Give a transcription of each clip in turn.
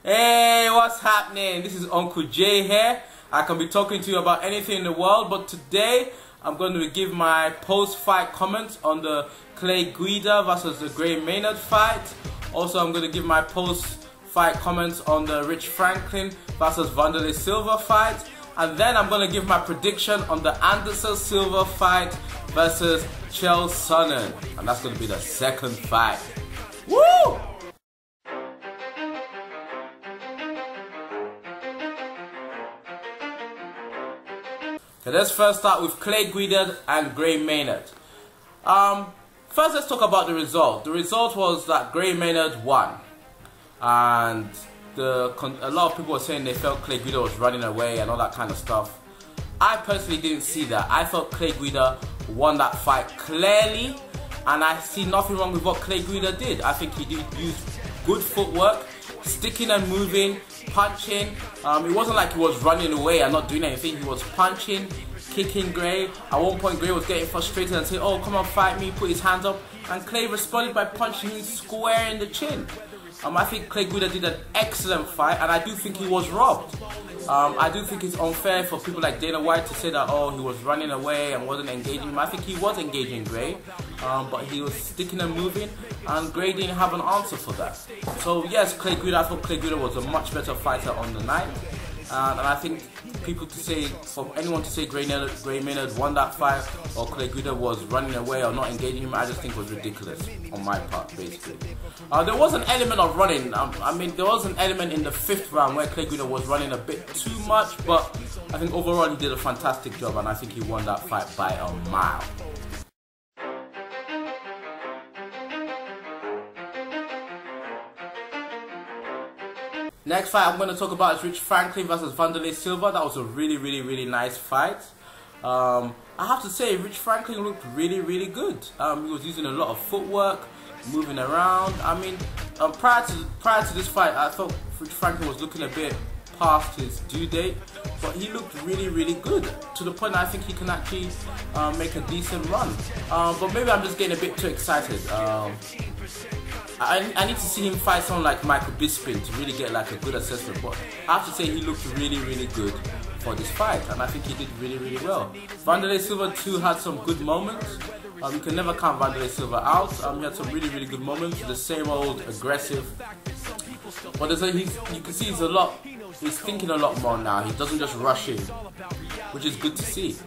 Hey, what's happening? This is Uncle Jay here. I can be talking to you about anything in the world, but today I'm going to give my post-fight comments on the Guida versus the Maynard fight. Also, I'm going to give my post-fight comments on the Rich Franklin versus Silva fight. And then I'm going to give my prediction on the Anderson Silva fight versus Chael Sonnen. And that's going to be the second fight. Woo! So let's first start with Guida and Maynard. First, let's talk about the result. The result was that Maynard won, and a lot of people were saying they felt Guida was running away and all that kind of stuff. I personally didn't see that. I felt Guida won that fight clearly, and I see nothing wrong with what Guida did. I think he did use good footwork, sticking and moving, punching. It wasn't like he was running away and not doing anything. He was punching, kicking Gray. At one point, Gray was getting frustrated and saying, "Oh, come on, fight me," put his hands up. And Clay responded by punching him square in the chin. I think Guida did an excellent fight, and I do think he was robbed. I do think it's unfair for people like Dana White to say that, oh, he was running away and wasn't engaging him. I think he was engaging Gray, but he was sticking and moving, and Gray didn't have an answer for that. So yes, Guida, I thought Guida was a much better fighter on the night, and I think for anyone to say Maynard won that fight or Guida was running away or not engaging him, I just think was ridiculous on my part, basically. There was an element of running. There was an element in the 5th round where Guida was running a bit too much, but I think overall he did a fantastic job, and I think he won that fight by a mile. Next fight I'm going to talk about is Rich Franklin versus Silva. That was a really nice fight. I have to say, Rich Franklin looked really good. He was using a lot of footwork, moving around. Prior to this fight, I thought Rich Franklin was looking a bit past his due date, but he looked really good, to the point that I think he can actually make a decent run. But maybe I'm just getting a bit too excited. I need to see him fight someone like Michael Bisping to really get like a good assessment, but I have to say he looked really good for this fight, and I think he did really well. Silva too had some good moments. You can never count Silva out. He had some really good moments, the same old aggressive, but you can see he's thinking a lot more now. He doesn't just rush in, which is good to see.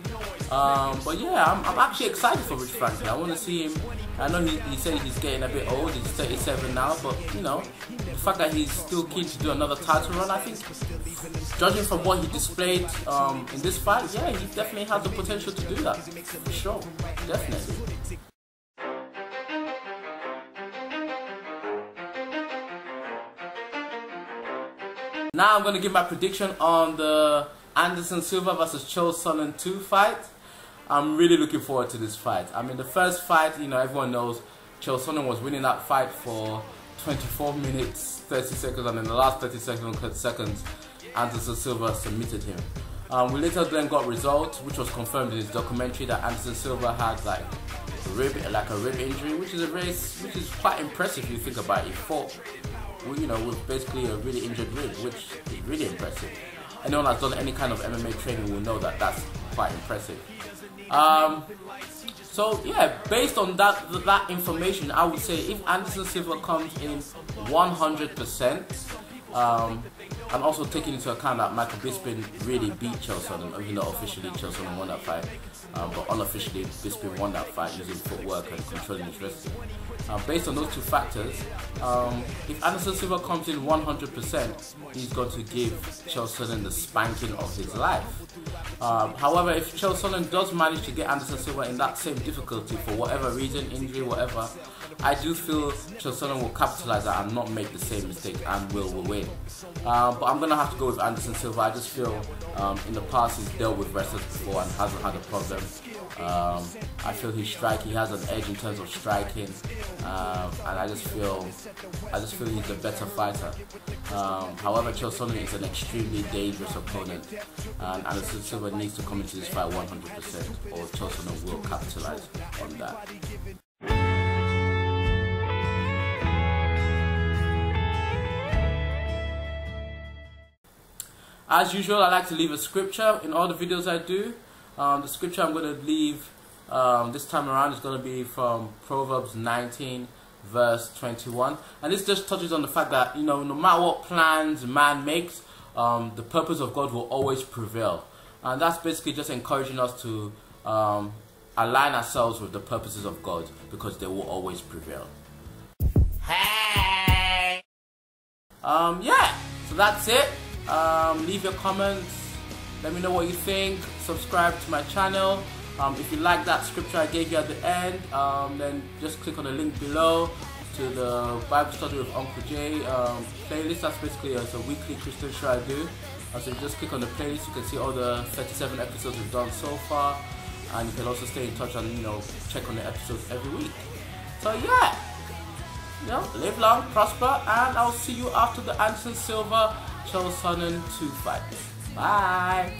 But yeah, I'm actually excited for Rich Franklin. I want to see him. I know he said he's getting a bit old, he's 37 now, but you know, the fact that he's still keen to do another title run, I think, judging from what he displayed in this fight, yeah, he definitely has the potential to do that, for sure, definitely. Now I'm going to give my prediction on the Anderson Silva versus Chael Sonnen 2 fight. I'm really looking forward to this fight. The first fight, everyone knows Chael Sonnen was winning that fight for 24 minutes, 30 seconds, and in the last 30 seconds, Anderson Silva submitted him. We later then got results, which was confirmed in his documentary, that Anderson Silva had like a rib injury, which is quite impressive if you think about it. He fought, with basically a really injured rib, which is really impressive. Anyone that's done any kind of MMA training will know that that's quite impressive. So yeah, based on that information, I would say if Anderson Silva comes in 100%, and also taking into account that Michael Bisping really beat Chael Sonnen, even though officially Chael Sonnen won that fight, but unofficially Bisping won that fight using footwork and controlling his wrestling. Based on those two factors, if Anderson Silva comes in 100%, he's going to give Chael Sonnen the spanking of his life. However, if Chael Sonnen does manage to get Anderson Silva in that same difficulty for whatever reason, injury, whatever, I do feel Chael Sonnen will capitalize that and not make the same mistake and will win. But I'm going to have to go with Anderson Silva. I just feel in the past he's dealt with wrestlers before and hasn't had a problem. I feel he has an edge in terms of striking, and I just feel he's a better fighter. However, Chael Sonnen is an extremely dangerous opponent, and Anderson Silva needs to come into this fight 100%, or Chael Sonnen will capitalize on that. As usual, I like to leave a scripture in all the videos I do. The scripture I'm going to leave this time around is going to be from Proverbs 19 verse 21, and this just touches on the fact that, you know, no matter what plans man makes, the purpose of God will always prevail. And that's basically just encouraging us to align ourselves with the purposes of God, because they will always prevail. Hey! Yeah, so that's it. Leave your comments, let me know what you think, subscribe to my channel. If you like that scripture I gave you at the end, then just click on the link below to the Bible Study with Uncle Jay playlist. That's basically a weekly Christian show I do. So you just click on the playlist, you can see all the 37 episodes we've done so far, and you can also stay in touch and, you know, check on the episodes every week. So yeah, you know, live long, prosper, and I'll see you after the Silva Chael Sonnen 2 fight. Bye.